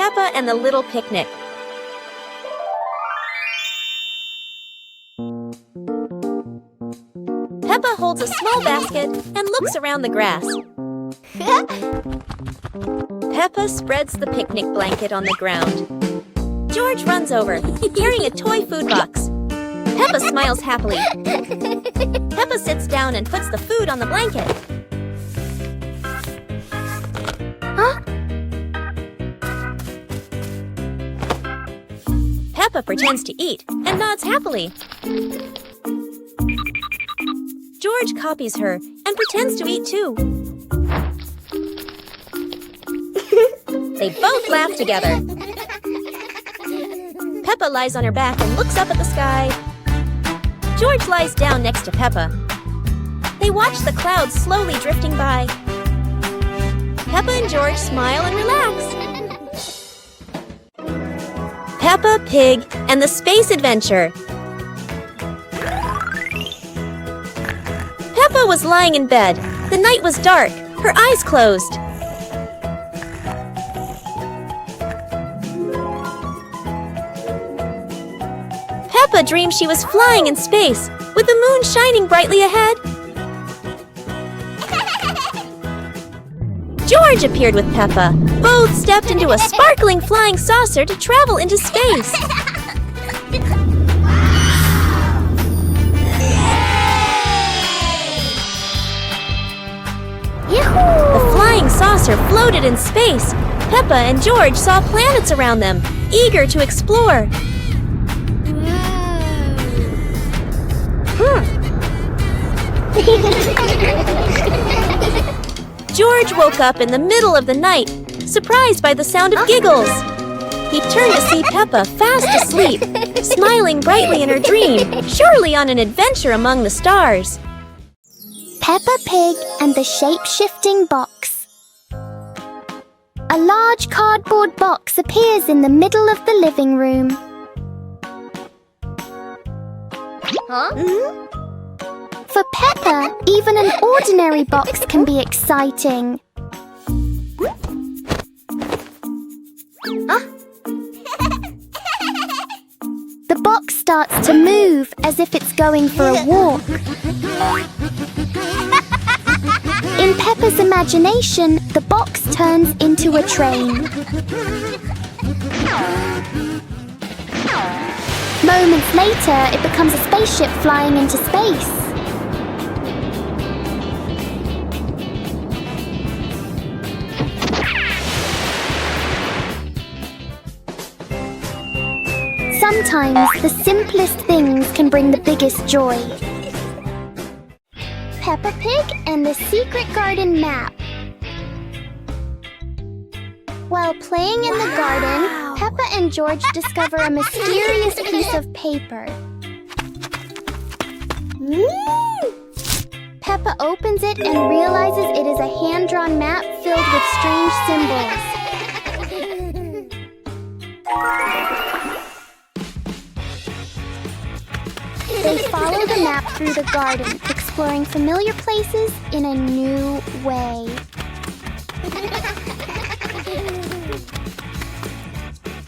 Peppa and the Little Picnic. Peppa holds a small basket and looks around the grass. Peppa spreads the picnic blanket on the ground. George runs over, carrying a toy food box. Peppa smiles happily. Peppa sits down and puts the food on the blanket. Huh? Peppa pretends to eat and nods happily. George copies her and pretends to eat too. They both laugh together. Peppa lies on her back and looks up at the sky. George lies down next to Peppa. They watch the clouds slowly drifting by. Peppa and George smile and relax. Peppa Pig and the Space Adventure. Peppa was lying in bed. The night was dark. Her eyes closed. Peppa dreamed she was flying in space, with the moon shining brightly ahead. George appeared with Peppa. Both stepped into a sparkling flying saucer to travel into space. The flying saucer floated in space. Peppa and George saw planets around them, eager to explore. George woke up in the middle of the night, surprised by the sound of giggles. He turned to see Peppa fast asleep, smiling brightly in her dream, surely on an adventure among the stars. Peppa Pig and the Shape-Shifting Box. A large cardboard box appears in the middle of the living room. Huh? For Peppa, even an ordinary box can be exciting. The box starts to move as if it's going for a walk. In Peppa's imagination, the box turns into a train. Moments later, it becomes a spaceship flying into space. Sometimes the simplest things can bring the biggest joy. Peppa Pig and the Secret Garden Map. While playing in the garden, Peppa and George discover a mysterious piece of paper. Peppa opens it and realizes it is a hand-drawn map filled with strange symbols. They follow the map through the garden, exploring familiar places in a new way.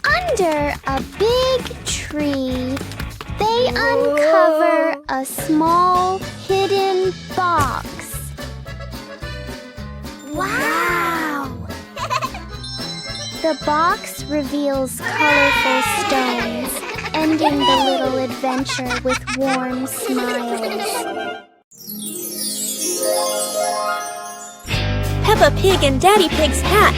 Under a big tree, they uncover a small hidden box. Wow! The box reveals colorful stones, ending the little adventure with warm smiles. Peppa Pig and Daddy Pig's hat.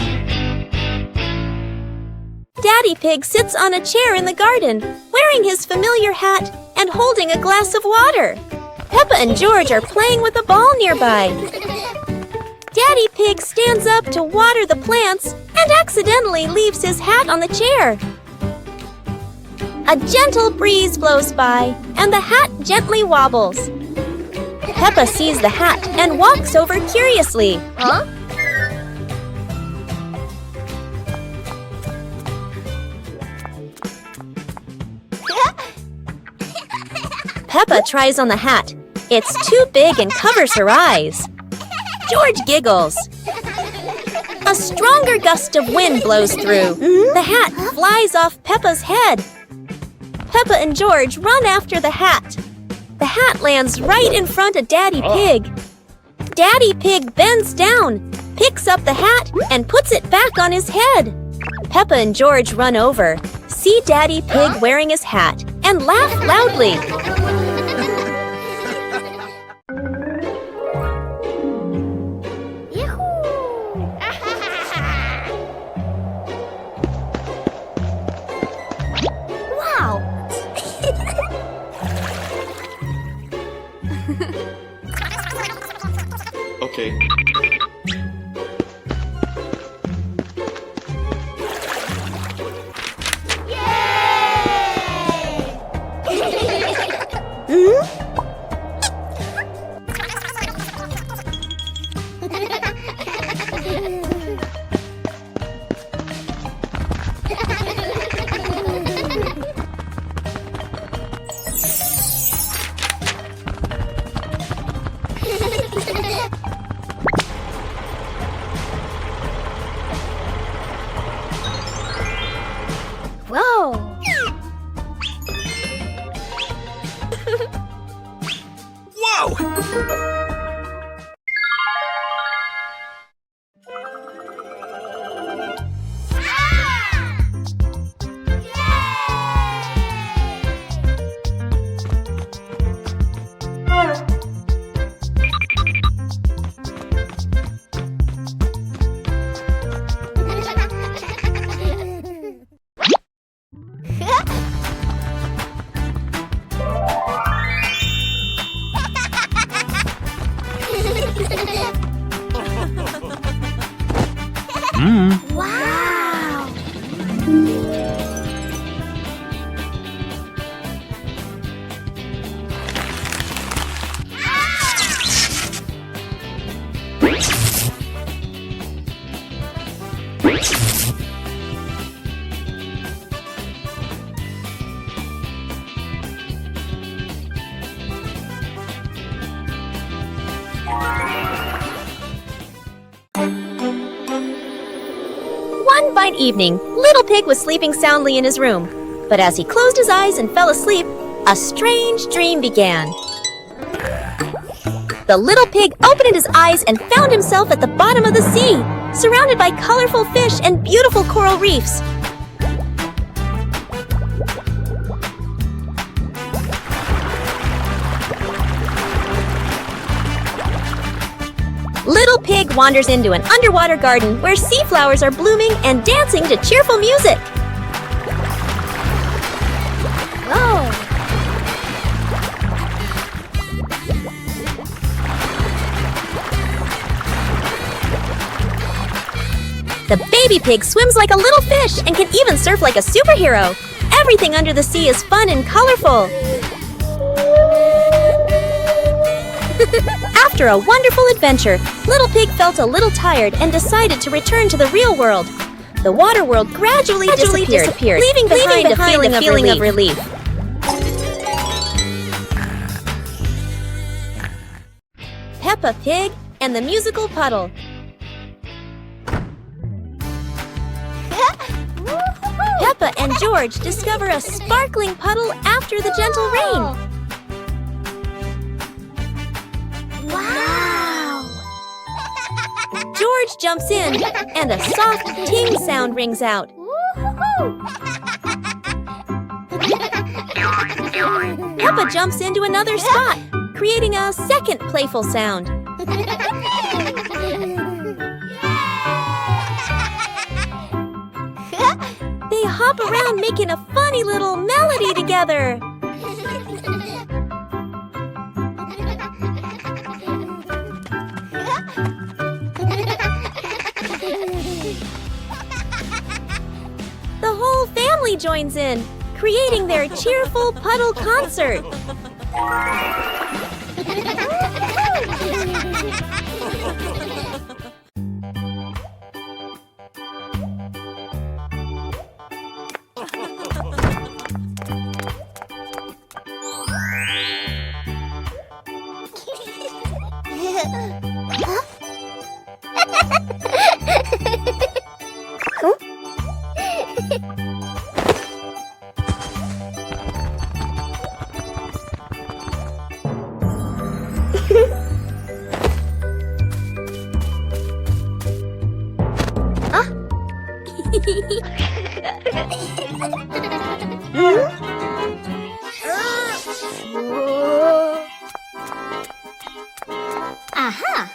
Daddy Pig sits on a chair in the garden, wearing his familiar hat and holding a glass of water. Peppa and George are playing with a ball nearby. Daddy Pig stands up to water the plants and accidentally leaves his hat on the chair. A gentle breeze blows by, and the hat gently wobbles. Peppa sees the hat and walks over curiously. Huh? Peppa tries on the hat. It's too big and covers her eyes. George giggles. A A stronger gust of wind blows through. The hat flies off Peppa's head. Peppa and George run after the hat. The hat lands right in front of Daddy Pig. Daddy Pig bends down, picks up the hat, and puts it back on his head. Peppa and George run over, see Daddy Pig wearing his hat, and laugh loudly. Wow! Okay. Whoa! Wow! One fine evening, Little Pig was sleeping soundly in his room. But as he closed his eyes and fell asleep, a strange dream began. The little pig opened his eyes and found himself at the bottom of the sea, surrounded by colorful fish and beautiful coral reefs. Little Pig wanders into an underwater garden where sea flowers are blooming and dancing to cheerful music. Whoa! The baby pig swims like a little fish and can even surf like a superhero. Everything under the sea is fun and colorful. After a wonderful adventure, Little Pig felt a little tired and decided to return to the real world. The water world gradually disappeared, leaving behind a feeling of relief. Peppa Pig and the Musical Puddle. Peppa and George discover a sparkling puddle after the gentle rain. Wow! George jumps in, and a soft ting sound rings out. Peppa jumps into another spot, creating a second playful sound. They hop around making a funny little melody together. The whole family joins in, creating their cheerful puddle concert. Huh? Aha!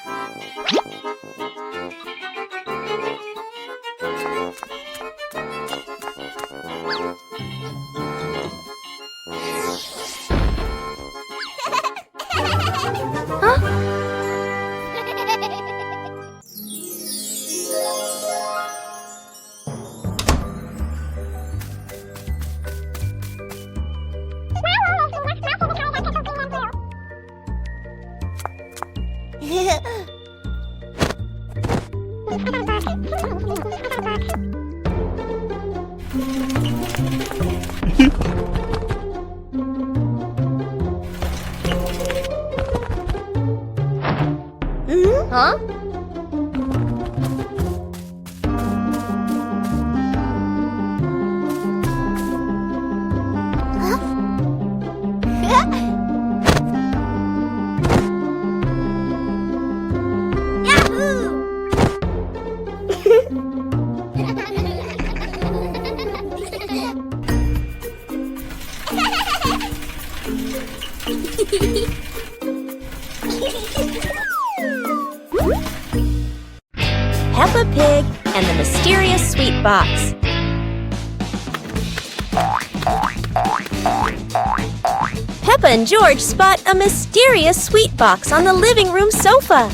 Huh? Peppa Pig and the Mysterious Sweet Box. Peppa and George spot a mysterious sweet box on the living room sofa.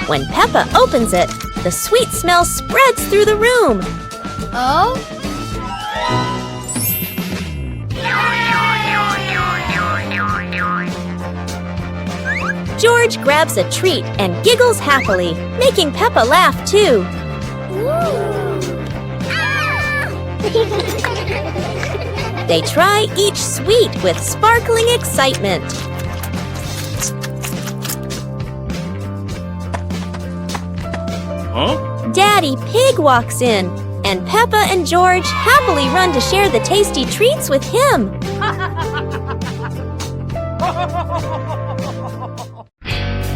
When Peppa opens it, the sweet smell spreads through the room. Oh? George grabs a treat and giggles happily, making Peppa laugh too. They try each sweet with sparkling excitement. Huh? Daddy Pig walks in, and Peppa and George happily run to share the tasty treats with him.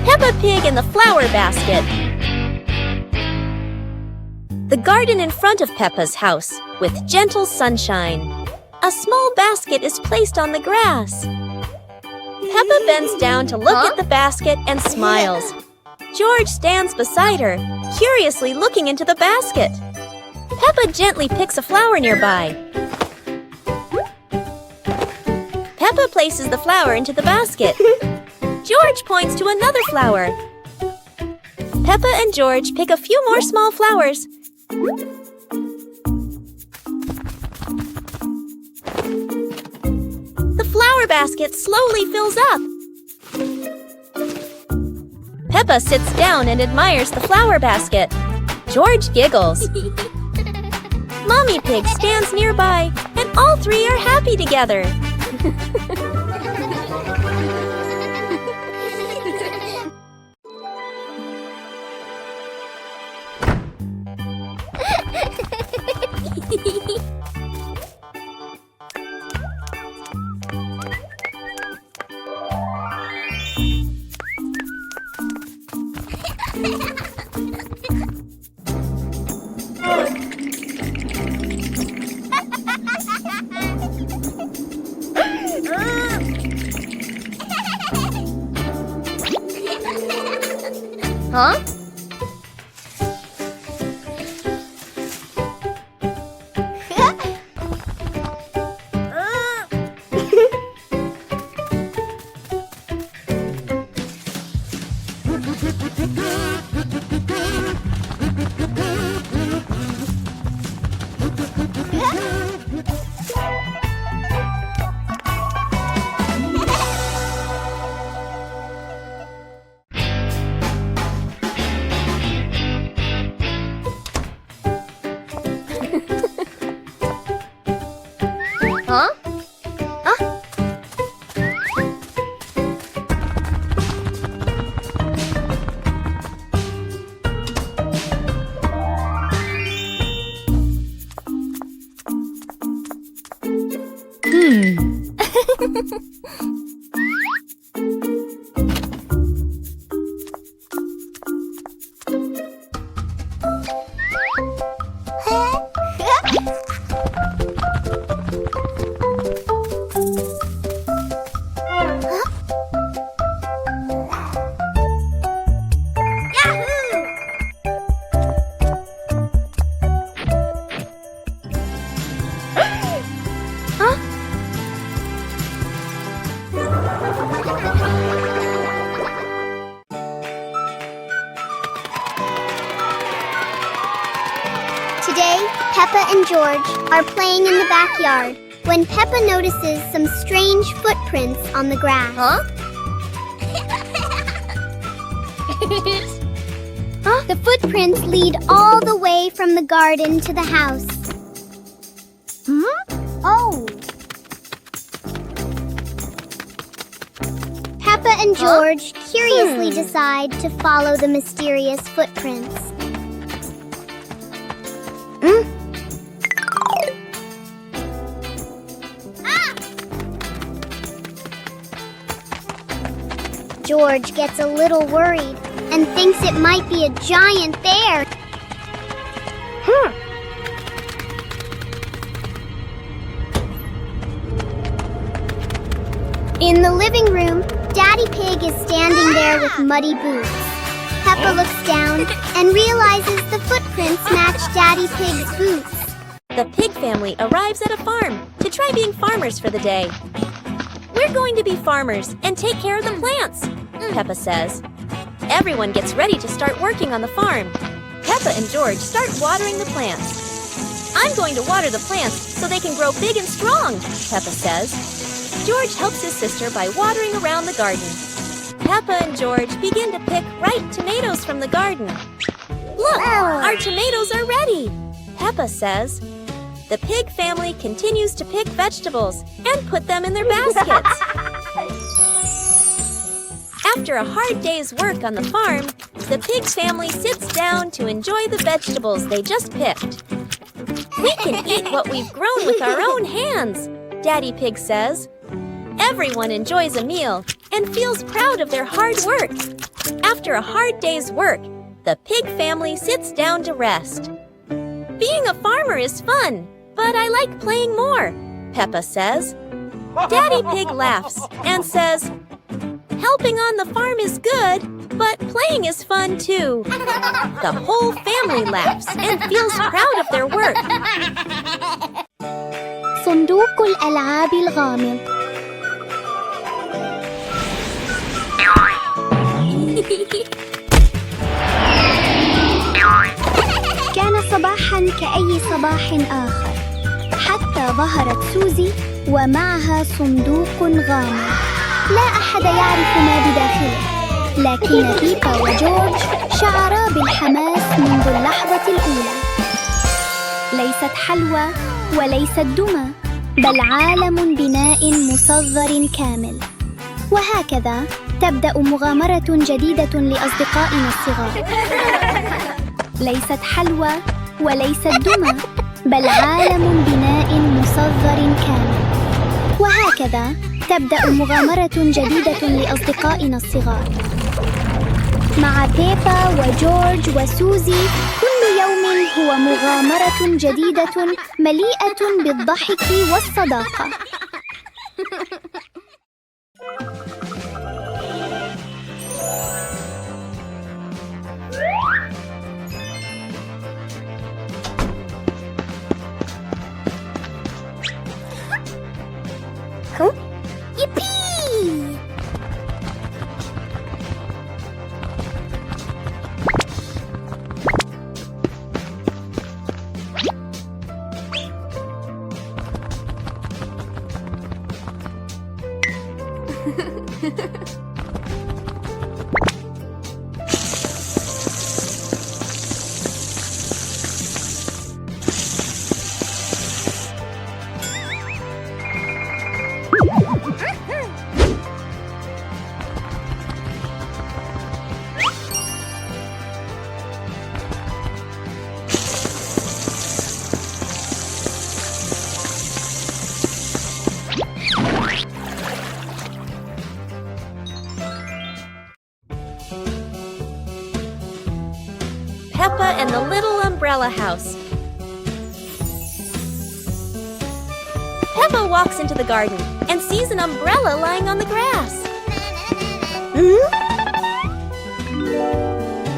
Peppa Pig in the flower basket. The garden in front of Peppa's house, with gentle sunshine. A small basket is placed on the grass. Peppa bends down to look at the basket and smiles. George stands beside her, curiously looking into the basket. Peppa gently picks a flower nearby. Peppa places the flower into the basket. George points to another flower. Peppa and George pick a few more small flowers. The flower basket slowly fills up. Peppa sits down and admires the flower basket. George giggles. Mommy Pig stands nearby, and all three are happy together. Huh? Peppa and George are playing in the backyard when Peppa notices some strange footprints on the grass. The footprints lead all the way from the garden to the house. Oh! Peppa and George curiously decide to follow the mysterious footprints. George gets a little worried and thinks it might be a giant bear. In the living room, Daddy Pig is standing there with muddy boots. Peppa looks down and realizes the footprints match Daddy Pig's boots. The pig family arrives at a farm to try being farmers for the day. We're going to be farmers and take care of the plants, Peppa says. Everyone gets ready to start working on the farm. Peppa and George start watering the plants. I'm going to water the plants so they can grow big and strong, Peppa says. George helps his sister by watering around the garden. Peppa and George begin to pick ripe tomatoes from the garden. Look, our tomatoes are ready, Peppa says. The pig family continues to pick vegetables and put them in their baskets. After a hard day's work on the farm, the pig family sits down to enjoy the vegetables they just picked. We can eat what we've grown with our own hands, Daddy Pig says. Everyone enjoys a meal and feels proud of their hard work. After a hard day's work, the pig family sits down to rest. Being a farmer is fun, but I like playing more, Peppa says. Daddy Pig laughs and says, helping on the farm is good, but playing is fun too. The whole family laughs and feels proud of their work. صندوق الألعاب الغامض. كان صباحاً كأي صباح آخر، حتى ظهرت سوزي ومعها صندوق غامض. لا أحد يعرف ما بداخله، لكن بيبا وجورج شعرا بالحماس منذ اللحظة الأولى. ليست حلوى وليست دمى، بل عالم بناء مصغر كامل. وهكذا تبدأ مغامرة جديدة لأصدقائنا الصغار. ليست حلوى وليست دمى، بل عالم بناء مصغر كامل. وهكذا تبدأ مغامرة جديدة لأصدقائنا الصغار. مع بيبا وجورج وسوزي كل يوم هو مغامرة جديدة مليئة بالضحك والصداقة. Yippee! Peppa and the Little Umbrella House. Peppa walks into the garden and sees an umbrella lying on the grass.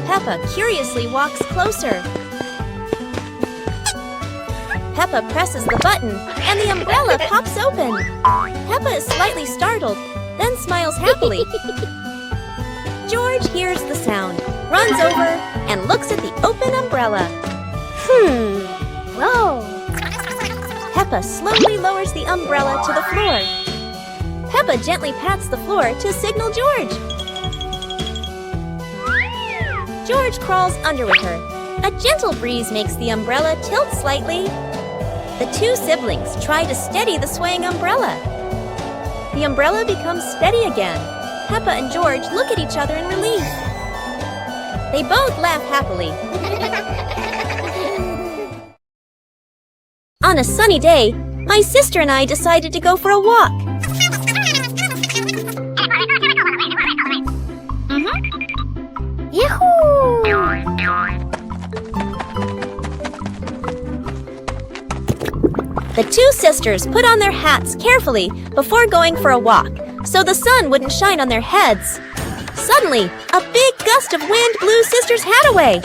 Peppa curiously walks closer. Peppa presses the button and the umbrella pops open. Peppa is slightly startled, then smiles happily. George hears the sound, runs over, and looks at the open umbrella. Whoa! Peppa slowly lowers the umbrella to the floor. Peppa gently pats the floor to signal George. George crawls under with her. A gentle breeze makes the umbrella tilt slightly. The two siblings try to steady the swaying umbrella. The umbrella becomes steady again. Peppa and George look at each other in relief. They both laugh happily. On a sunny day, my sister and I decided to go for a walk. Yahoo! The two sisters put on their hats carefully before going for a walk, so the sun wouldn't shine on their heads. Suddenly, a big gust of wind blew Sister's hat away.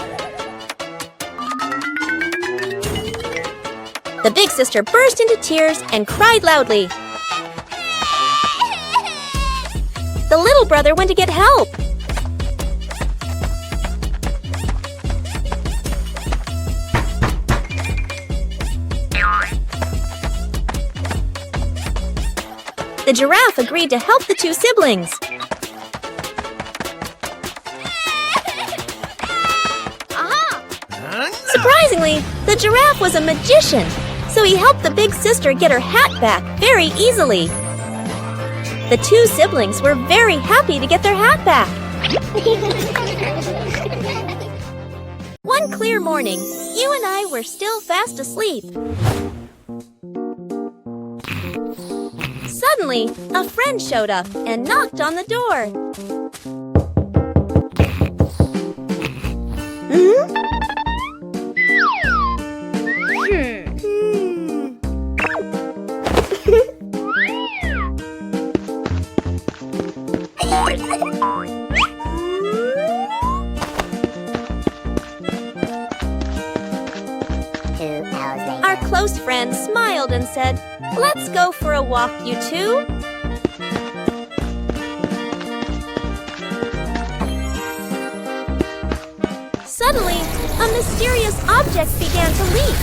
The big sister burst into tears and cried loudly. The little brother went to get help. The giraffe agreed to help the two siblings. Surprisingly, the giraffe was a magician, so he helped the big sister get her hat back very easily. The two siblings were very happy to get their hat back. One clear morning, you and I were still fast asleep. Suddenly, a friend showed up and knocked on the door. Our close friend smiled and said, "Let's go for a walk, you two." Suddenly, a mysterious object began to leak.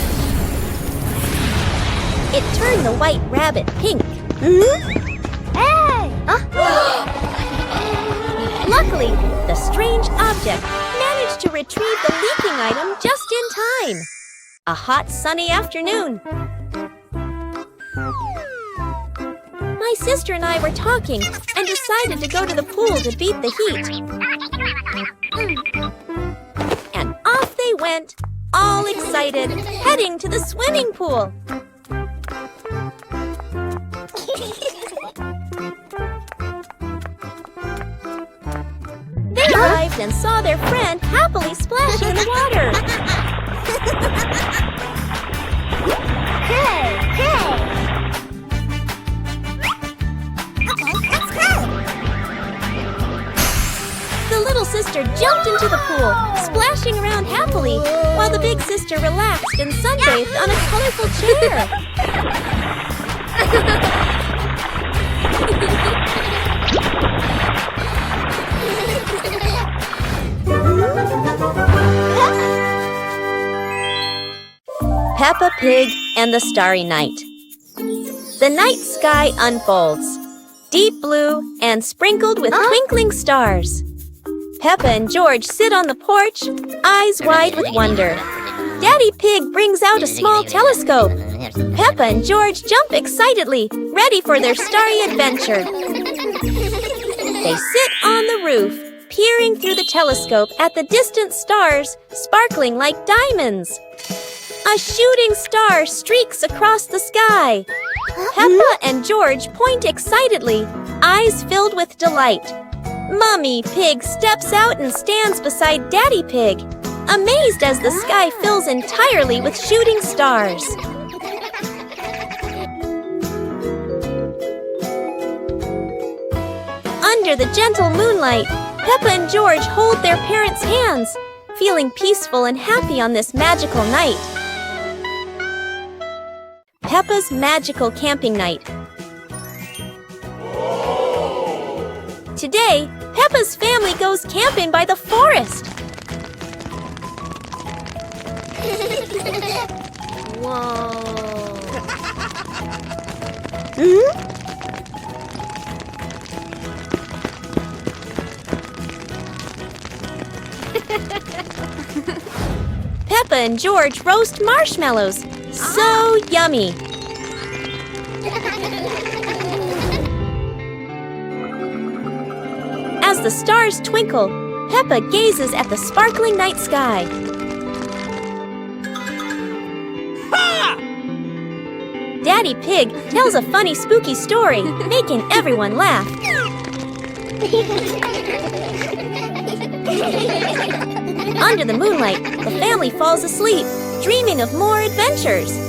It turned the white rabbit pink. Hey! Luckily, the strange object managed to retrieve the leaking item just in time. A hot, sunny afternoon. My sister and I were talking and decided to go to the pool to beat the heat. And off they went, all excited, heading to the swimming pool. They arrived and saw their friend happily splashing in the water. Hey! Let's go! The little sister jumped into the pool, splashing around happily, while the big sister relaxed and sunbathed on a colorful chair. Peppa Pig and the Starry Night. The night sky unfolds, deep blue and sprinkled with twinkling stars. Peppa and George sit on the porch, eyes wide with wonder. Daddy Pig brings out a small telescope. Peppa and George jump excitedly, ready for their starry adventure. They sit on the roof, peering through the telescope at the distant stars, sparkling like diamonds. A shooting star streaks across the sky. Peppa and George point excitedly, eyes filled with delight. Mummy Pig steps out and stands beside Daddy Pig, amazed as the sky fills entirely with shooting stars. Under the gentle moonlight, Peppa and George hold their parents' hands, feeling peaceful and happy on this magical night. Peppa's magical camping night. Today, Peppa's family goes camping by the forest. Whoa! Peppa and George roast marshmallows. So yummy! As the stars twinkle, Peppa gazes at the sparkling night sky. Daddy Pig tells a funny, spooky story, making everyone laugh. Under the moonlight, the family falls asleep, dreaming of more adventures.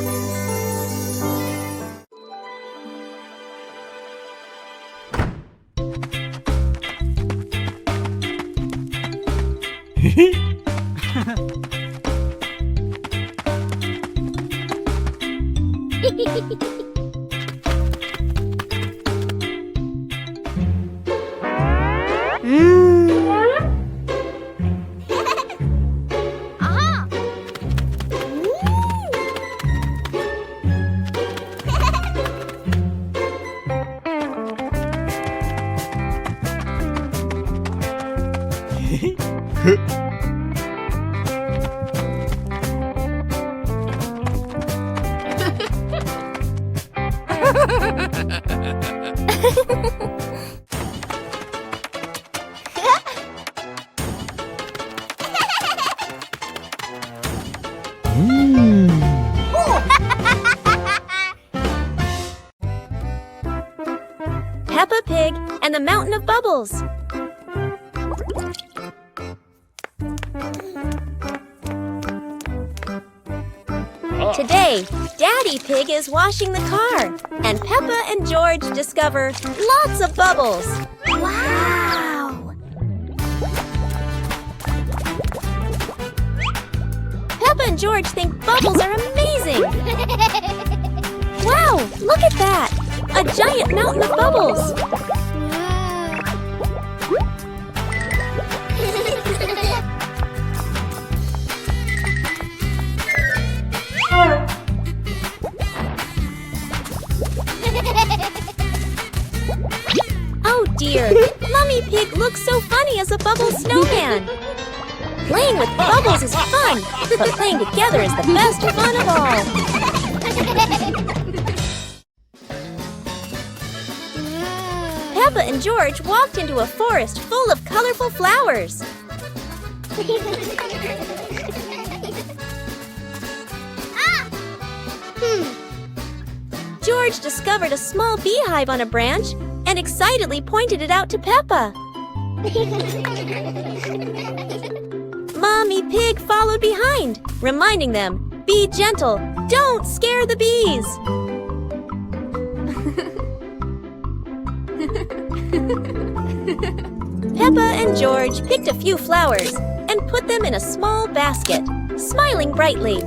Peppa Pig and the Mountain of Bubbles. Today, Daddy Pig is washing the car, and Peppa and George discover lots of bubbles. Wow! Peppa and George think bubbles are amazing. Wow, look at that! A giant mountain of bubbles. Oh dear, Mummy Pig looks so funny as a bubble snowman. Playing with bubbles is fun, but playing together is the best fun of all. Peppa and George walked into a forest full of colorful flowers. George discovered a small beehive on a branch and excitedly pointed it out to Peppa. Mommy Pig followed behind, reminding them, "Be gentle, don't scare the bees." Peppa and George picked a few flowers and put them in a small basket, smiling brightly.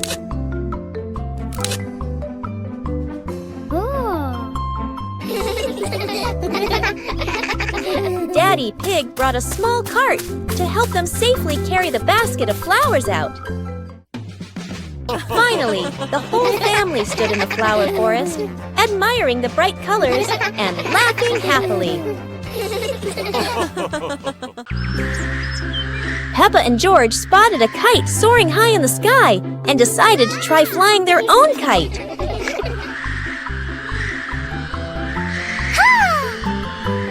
Daddy Pig brought a small cart to help them safely carry the basket of flowers out. Finally, the whole family stood in the flower forest, admiring the bright colors and laughing happily. Peppa and George spotted a kite soaring high in the sky and decided to try flying their own kite.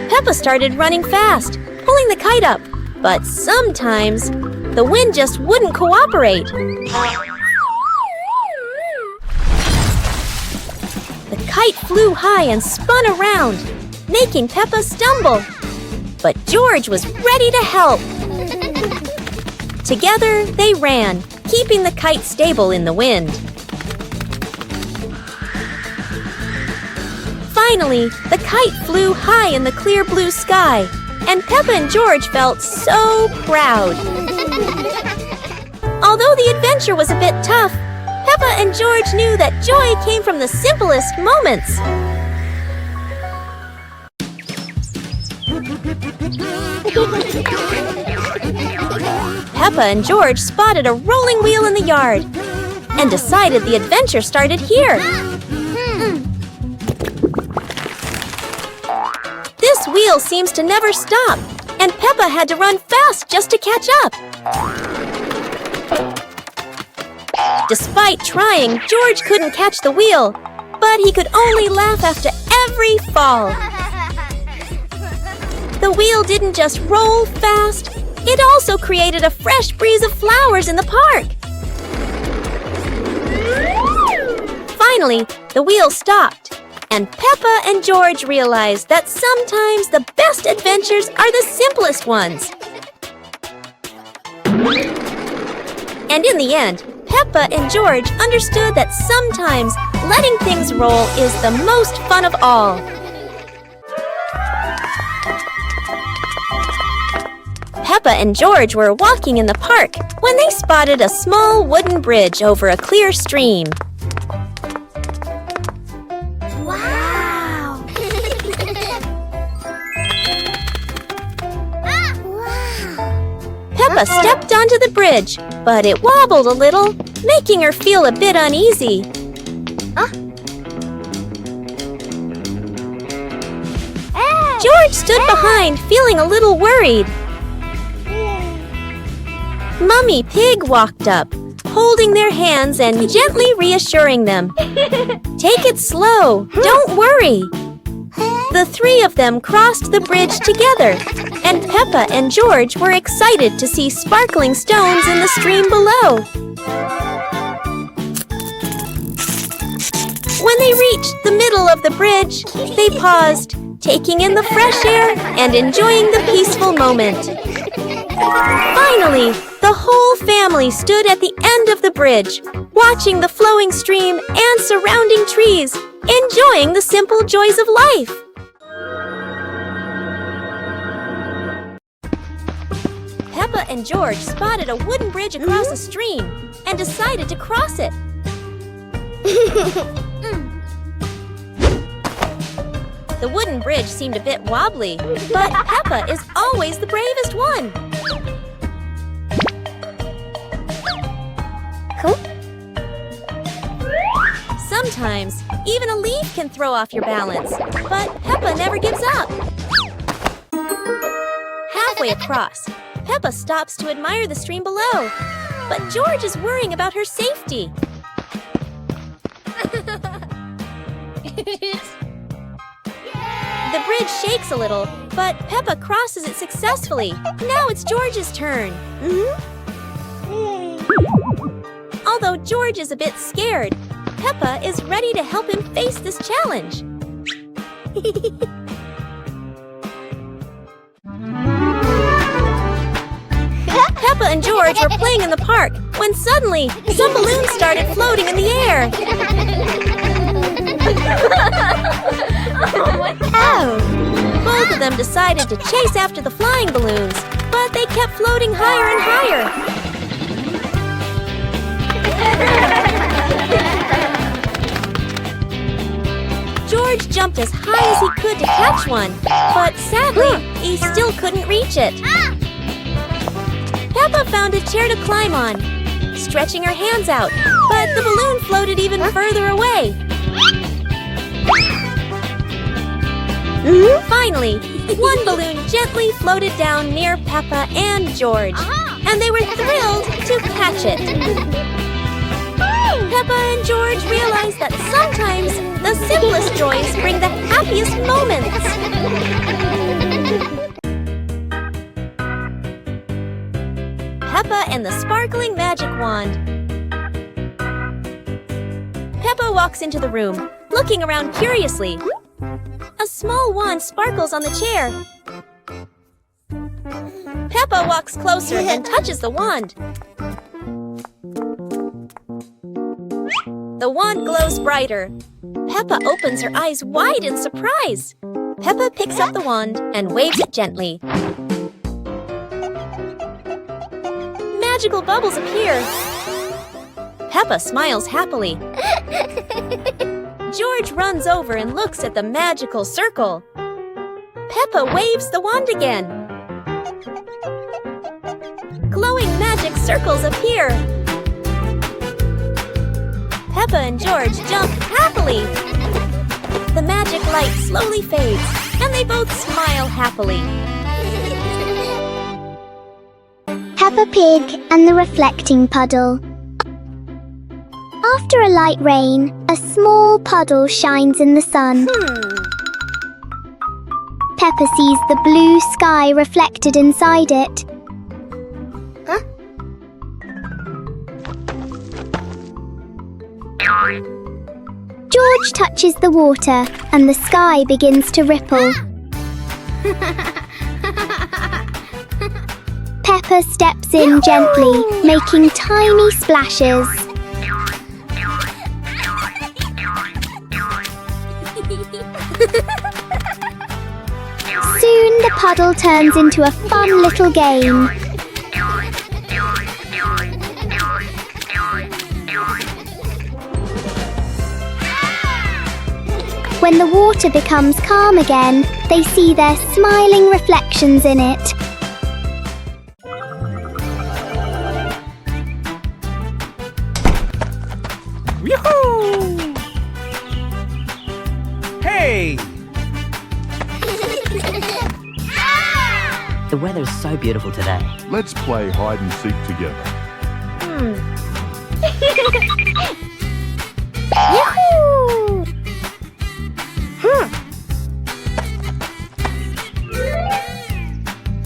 Peppa started running fast, pulling the kite up, but sometimes the wind just wouldn't cooperate. The kite flew high and spun around, making Peppa stumble. But George was ready to help. Together, they ran, keeping the kite stable in the wind. Finally, the kite flew high in the clear blue sky, and Peppa and George felt so proud. Although the adventure was a bit tough, Peppa and George knew that joy came from the simplest moments. Peppa and George spotted a rolling wheel in the yard. and decided the adventure started here. This wheel seems to never stop, and Peppa had to run fast just to catch up. Despite trying, George couldn't catch the wheel, but he could only laugh after every fall. The wheel didn't just roll fast, it also created a fresh breeze of flowers in the park. Finally, the wheel stopped, and Peppa and George realized that sometimes the best adventures are the simplest ones. And in the end, Peppa and George understood that sometimes letting things roll is the most fun of all. Peppa and George were walking in the park when they spotted a small wooden bridge over a clear stream. Wow! Peppa stepped onto the bridge, but it wobbled a little, making her feel a bit uneasy. George stood behind, feeling a little worried. Mummy Pig walked up, holding their hands and gently reassuring them. Take it slow, don't worry. The three of them crossed the bridge together, and Peppa and George were excited to see sparkling stones in the stream below. When they reached the middle of the bridge, they paused, taking in the fresh air and enjoying the peaceful moment. Finally, the whole family stood at the end of the bridge, watching the flowing stream and surrounding trees, enjoying the simple joys of life. Peppa and George spotted a wooden bridge across a stream and decided to cross it. The wooden bridge seemed a bit wobbly, but Peppa is always the bravest one. Sometimes, even a leaf can throw off your balance, but Peppa never gives up. Halfway across, Peppa stops to admire the stream below, but George is worrying about her safety. The bridge shakes a little, but Peppa crosses it successfully. Now it's George's turn. Although George is a bit scared, Peppa is ready to help him face this challenge. Peppa and George were playing in the park when suddenly some balloons started floating in the air. Both of them decided to chase after the flying balloons, but they kept floating higher and higher. George jumped as high as he could to catch one, but sadly, he still couldn't reach it. Peppa found a chair to climb on, stretching her hands out, but the balloon floated even further away. Finally, one balloon gently floated down near Peppa and George, and they were thrilled to catch it. Peppa and George realized that sometimes the simplest joys bring the happiest moments. Peppa and the Sparkling Magic Wand. Peppa walks into the room, looking around curiously. A small wand sparkles on the chair. Peppa walks closer and touches the wand. The wand glows brighter. Peppa opens her eyes wide in surprise. Peppa picks up the wand and waves it gently. Magical bubbles appear. Peppa smiles happily. George runs over and looks at the magical circle. Peppa waves the wand again. Glowing magic circles appear. Peppa and George jump happily. The magic light slowly fades, and they both smile happily. Peppa Pig and the reflecting puddle. After a light rain, a small puddle shines in the sun. Peppa sees the blue sky reflected inside it. George touches the water and the sky begins to ripple. Peppa steps in gently, making tiny splashes. Soon the puddle turns into a fun little game. When the water becomes calm again, they see their smiling reflections in it. Yoo-hoo! Hey! The weather's so beautiful today. Let's play hide and seek together. Yahoo!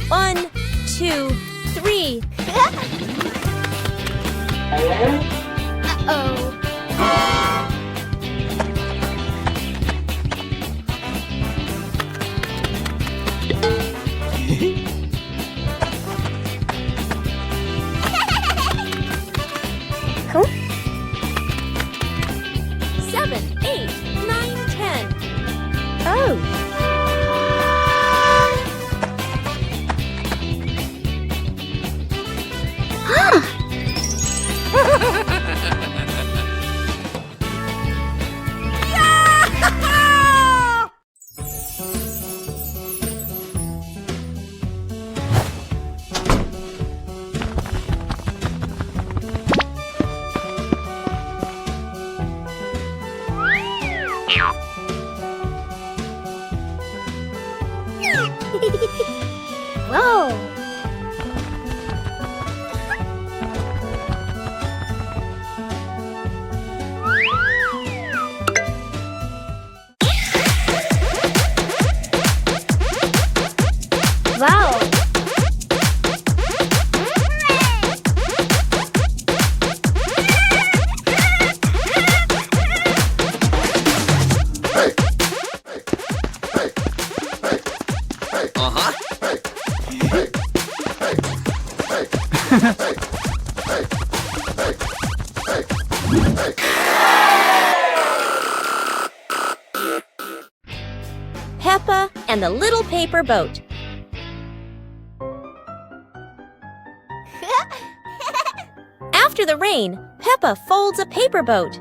1, 2, 3. Cool. 7, 8, 9, 10. Oh. Whoa! Wow! Peppa and the Little Paper Boat. After the rain, Peppa folds a paper boat.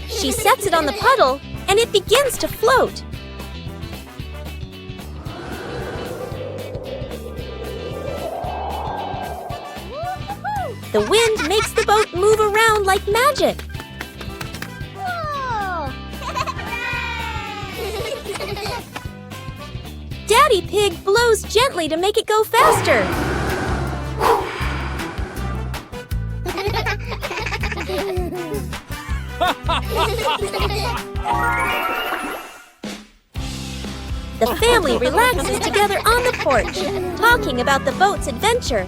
She sets it on the puddle, and it begins to float. The wind makes the boat move around like magic. Daddy Pig blows gently to make it go faster. The family relaxes together on the porch, talking about the boat's adventure